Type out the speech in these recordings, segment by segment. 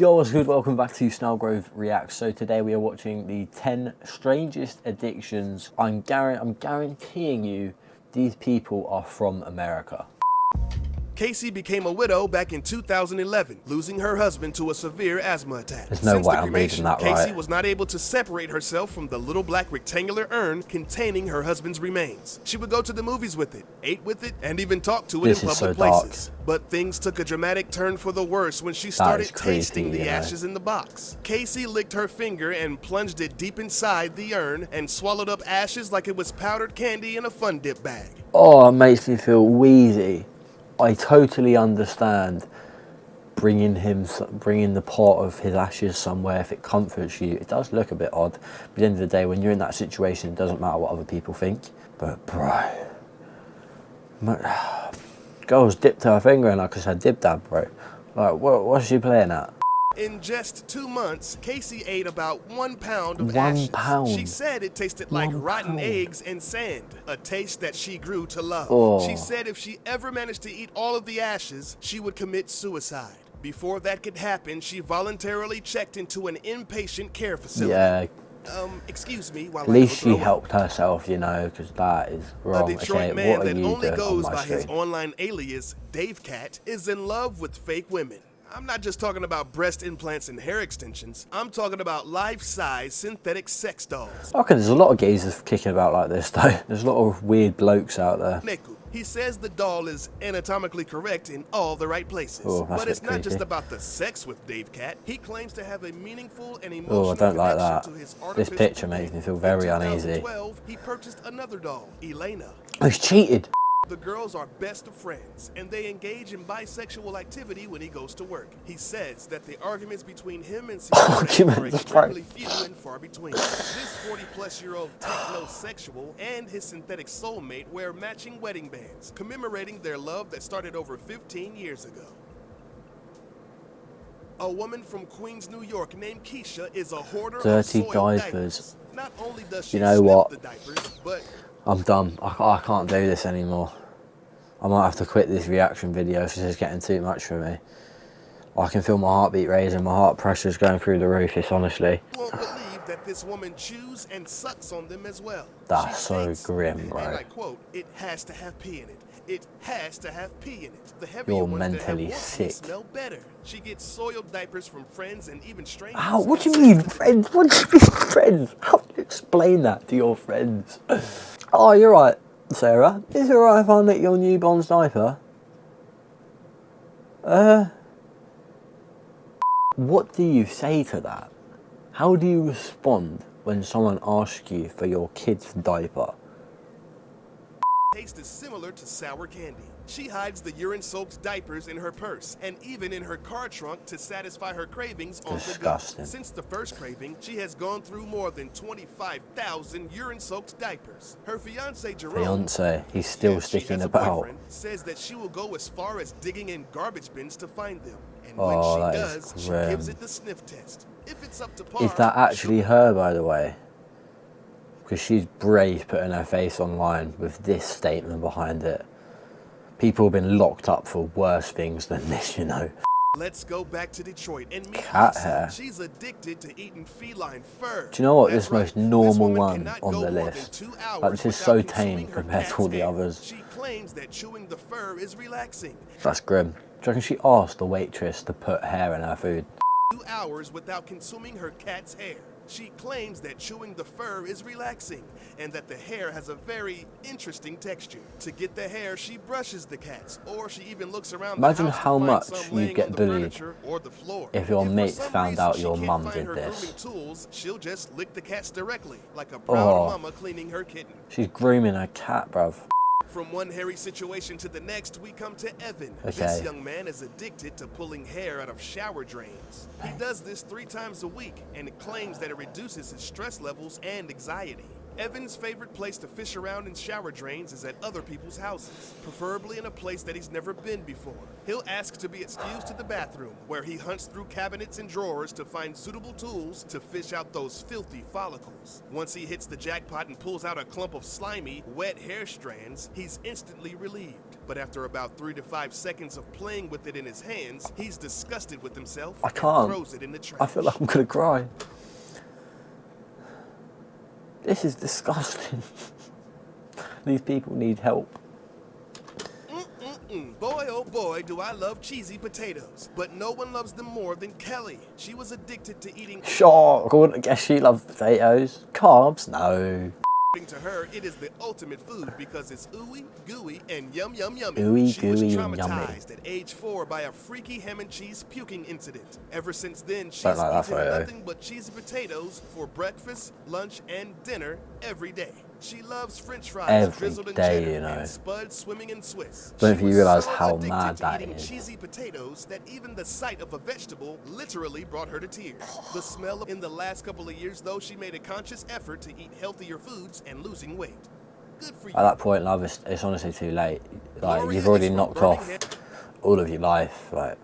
Yo, what's good? Welcome back to Snellgrove Reacts. So today we are watching the 10 strangest addictions. I'm guaranteeing you these people are from America. Casey became a widow back in 2011, losing her husband to a severe asthma attack. There's no way I'm reading that right. Casey was not able to separate herself from the little black rectangular urn containing her husband's remains. She would go to the movies with it, ate with it, and even talk to it in public places. But things took a dramatic turn for the worse when she started tasting the ashes in the box. Casey licked her finger and plunged it deep inside the urn and swallowed up ashes like it was powdered candy in a Fun Dip bag. Oh, it makes me feel wheezy. I totally understand bringing the pot of his ashes somewhere if it comforts you. It does look a bit odd, but at the end of the day, when you're in that situation, it doesn't matter what other people think. But bro, girl's dipped her finger in like I said, dib dab, bro. Like, what's she playing at? In just 2 months, Casey ate about 1 pound of 1 ashes. pound. She said it tasted like rotten eggs and sand, a taste that she grew to love. Oh. She said if she ever managed to eat all of the ashes, she would commit suicide. Before that could happen, she voluntarily checked into an inpatient care facility. Yeah. Excuse me. While at least she helped herself, you know, because that is wrong. A Detroit okay, man what are that you only doing goes on my by his stream? online alias, Dave Cat, is in love with fake women. I'm not just talking about breast implants and hair extensions. I'm talking about life-size synthetic sex dolls. Okay, there's a lot of geezers kicking about like this, though. There's a lot of weird blokes out there. Neku. He says the doll is anatomically correct in all the right places. Oh, but it's not creepy. just about the sex with Dave Cat. He claims to have a meaningful and emotional Oh, I don't like that. to his This picture makes me feel very uneasy. In 2012, he purchased another doll, Elena. Oh, he's cheated. The girls are best of friends, and they engage in bisexual activity when he goes to work. He says that the arguments between him and Siobhan are extremely few and far between. This 40-plus-year-old technosexual and his synthetic soulmate wear matching wedding bands, commemorating their love that started over 15 years ago. A woman from Queens, New York named Keisha is a hoarder of soiled diapers. Not only does she sniff the diapers, but I'm done. I can't do this anymore. I might have to quit this reaction video if this is getting too much for me. I can feel my heartbeat raising, my heart pressure's going through the roof, it's honestly. Won't believe that this woman chews and sucks on them as well. That's so grim, bro. And I quote, it has to have pee in it. It has to have pee in it. The heavier You're ones mentally that have sick. Smell better. She gets soiled diapers from friends and even strangers. How? What do you mean, friends? What do you mean, friends? How do you explain that to your friends? Oh, you're right, Sarah. Is it alright if I lick your newborn's diaper? What do you say to that? How do you respond when someone asks you for your kid's diaper? Taste is similar to sour candy. She hides the urine-soaked diapers in her purse and even in her car trunk to satisfy her cravings on the go. Since the first craving, she has gone through more than 25,000 urine-soaked diapers. Her fiancé Jerome, he's still sticking about, says that she will go as far as digging in garbage bins to find them. And when she does, she gives it the sniff test. If it's up to par, is that actually her, by the way? Because she's brave putting her face online with this statement behind it. People have been locked up for worse things than this, you know. Let's go back to Detroit and meet cat Lisa. hair. She's addicted to eating feline fur. Do you know what? That's this most normal one on the list. Like, this is so tame compared to all the others. She claims that chewing the fur is relaxing. That's grim. Do you reckon she asked the waitress to put hair in her food? 2 hours without consuming her cat's hair. She claims that chewing the fur is relaxing and that the hair has a very interesting texture. To get the hair, she brushes the cats, or she even looks around Imagine the house how to much find some you'd get bullied or the floor. if your mates for some found reason out she your can't mum find did her this. grooming tools, she'll just lick the cats directly, like a proud mama cleaning her kitten. She's grooming her cat, bruv. From one hairy situation to the next, we come to Evan. This young man is addicted to pulling hair out of shower drains. He does this 3 times a week and claims that it reduces his stress levels and anxiety. Evan's favorite place to fish around in shower drains is at other people's houses, preferably in a place that he's never been before. He'll ask to be excused to the bathroom, where he hunts through cabinets and drawers to find suitable tools to fish out those filthy follicles. Once he hits the jackpot and pulls out a clump of slimy, wet hair strands, he's instantly relieved. But after about 3 to 5 seconds of playing with it in his hands, he's disgusted with himself and throws it in the trash. I feel like I'm gonna cry. This is disgusting. These people need help. Boy, oh boy, do I love cheesy potatoes. But no one loves them more than Kelly. She was addicted to eating... Sure, I wouldn't guess she loves potatoes. Carbs? No. To her, it is the ultimate food because it's ooey, gooey, and yum, yum, yummy. Ooey, She was gooey, and traumatized at age 4 by a freaky ham and cheese puking incident. Ever since then, she's Don't like that eaten photo. nothing but cheesy potatoes for breakfast, lunch, and dinner every day. She loves French fries Every drizzled in day, cheddar you know. and spuds swimming in Swiss. Don't know if She you was realise so how addicted mad to that eating is. cheesy potatoes that even the sight of a vegetable literally brought her to tears. The smell in the last couple of years, though, she made a conscious effort to eat healthier foods and losing weight. Good for you. At that point, love, it's honestly too late. Like, Gloria you've already is from knocked off Birmingham. all of your life. Like,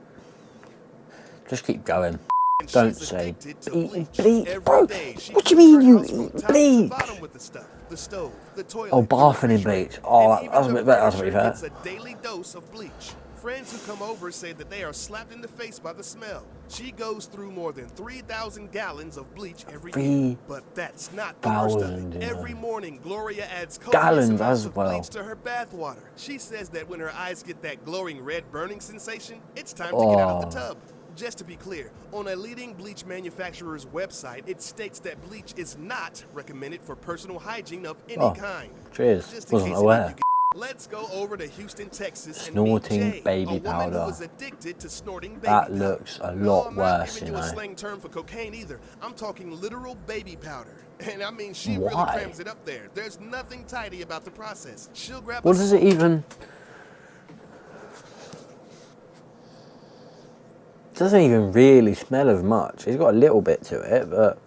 just keep going. And Don't she's say addicted to eating bleach, Every bro. day she What do you cleans mean her you house from eat top to bleach? bottom with the stuff, the stove, the toilet, Oh, the bathing in refrigerator, bleach. Oh, and even that's a the bit better, that's furniture pretty fair. gets a daily dose of bleach. Friends who come over say that they are slapped in the face by the smell. She goes through more than 3,000 gallons of bleach every year. But that's not the worst of 3,000, it. you know. Every morning, Gloria adds Gallons copious amounts as of well. bleach to her bath water. She says that when her eyes get that glowing red burning sensation, it's time to get out of the tub. Just to be clear, on a leading bleach manufacturer's website, it states that bleach is not recommended for personal hygiene of any kind. Cheers. Just in Wasn't case aware. let's go over to Houston, Texas, Snorting and meet Jay, baby a woman powder. who was addicted to snorting baby That powder. looks a No, lot I'm worse, not giving you you a know. slang term for cocaine either. I'm talking literal baby powder. And I mean, she Why? really crams it up there. There's nothing tidy about the process. She'll grab What does it even... It doesn't even really smell of much. It's got a little bit to it, but...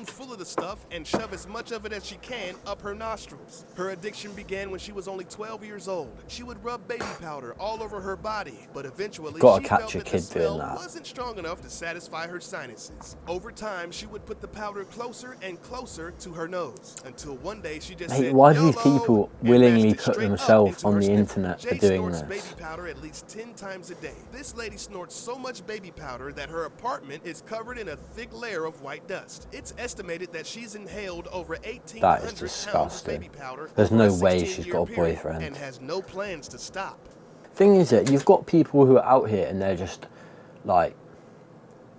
full of the stuff and shove as much of it as she can up her nostrils. Her addiction began when she was only 12 years old. She would rub baby powder all over her body, but eventually Gotta she catch felt a that the kid doing smell that. wasn't strong enough to satisfy her sinuses. Over time, she would put the powder closer and closer to her nose until one day she just Mate, said, why do these "YOLO," people and willingly mashed it put straight up themselves into on her the sniffle. internet for Jay doing snorts this? baby powder at least 10 times a day. This lady snorts so much baby powder that her apartment is covered in a thick layer of white dust. It's estimated that she's inhaled over 1,800 That is pounds of disgusting. baby powder. There's over no a way 16-year she's got a period boyfriend. and has no plans to stop. Thing is that you've got people who are out here and they're just like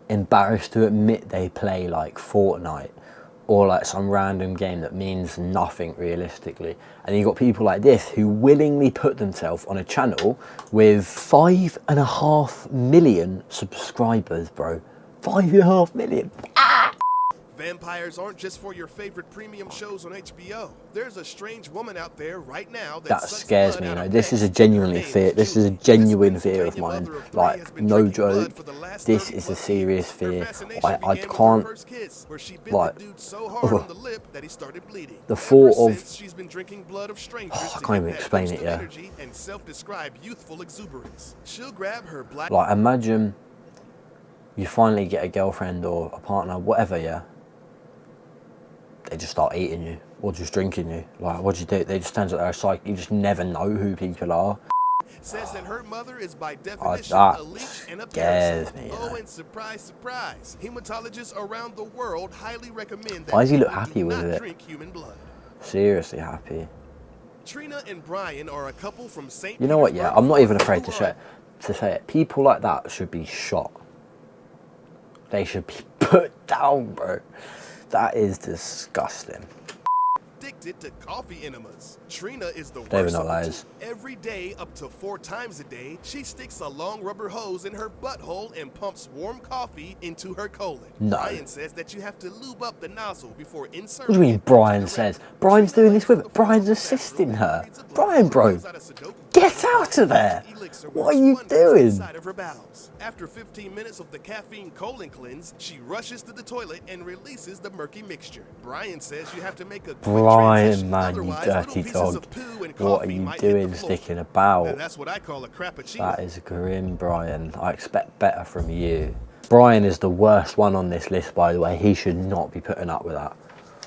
embarrassed to admit they play like Fortnite or like some random game that means nothing realistically, and you've got people like this who willingly put themselves on a channel with 5.5 million subscribers, bro. 5.5 million. Vampires aren't just for your favorite premium shows on HBO. There's a strange woman out there right now That sucks scares blood me, you out know. of This is a vets. genuinely Her name fear. This is a Julie. genuine This fear of Pennsylvania mine. mother of three Like, has been no drinking blood joke. for the last This 30 is a plus serious years. Her fear. fascination I began with her can't. first kiss, where she bit Like, the dude so hard on the lip that he started bleeding. The Ever thought of- since, she's been drinking blood of strangers I to can't get even that explain boost it, of yeah. energy and self-described youthful exuberance. She'll grab her black Like, imagine you finally get a girlfriend or a partner, whatever, yeah. They just start eating you or just drinking you. Like, what do you do? They just turns out they're a psych. You just never know who people are. says that her mother is by definition that a leech and a scares parasite. me, you Oh, know. and surprise, surprise. Hematologists around the world highly recommend that Why does he look people happy do with not it? drink human blood. Seriously happy. Trina and Brian are a couple from St. You know what, yeah? I'm not even afraid to Florida. say it. People like that should be shot. They should be put down, bro. That is disgusting. Addicted to coffee enemas. Trina is the David worst not of the lies. two. Every day, up to 4 times a day, she sticks a long rubber hose in her butthole and pumps warm coffee into her colon. No. Brian says that you have to lube up the nozzle before inserting. What do you mean it Brian into the says? rectum. Brian's Trina doing this with lays her. Brian's on the floor assisting of the her. bathroom, reads a book, Brian, bro. fills out a Sudoku Get out of there! Elixir What works are you wonders doing? inside of her bowels. After 15 minutes of the caffeine colon cleanse, she rushes to the toilet and releases the murky mixture. Brian says you have to make a quick transition, Brian, man, you otherwise dirty little pieces dog. of poo and What are coffee you might hit the doing floor. sticking Now, about? that's what I call a crappuccino. That is grim, Brian. I expect better from you. Brian is the worst one on this list, by the way. He should not be putting up with that.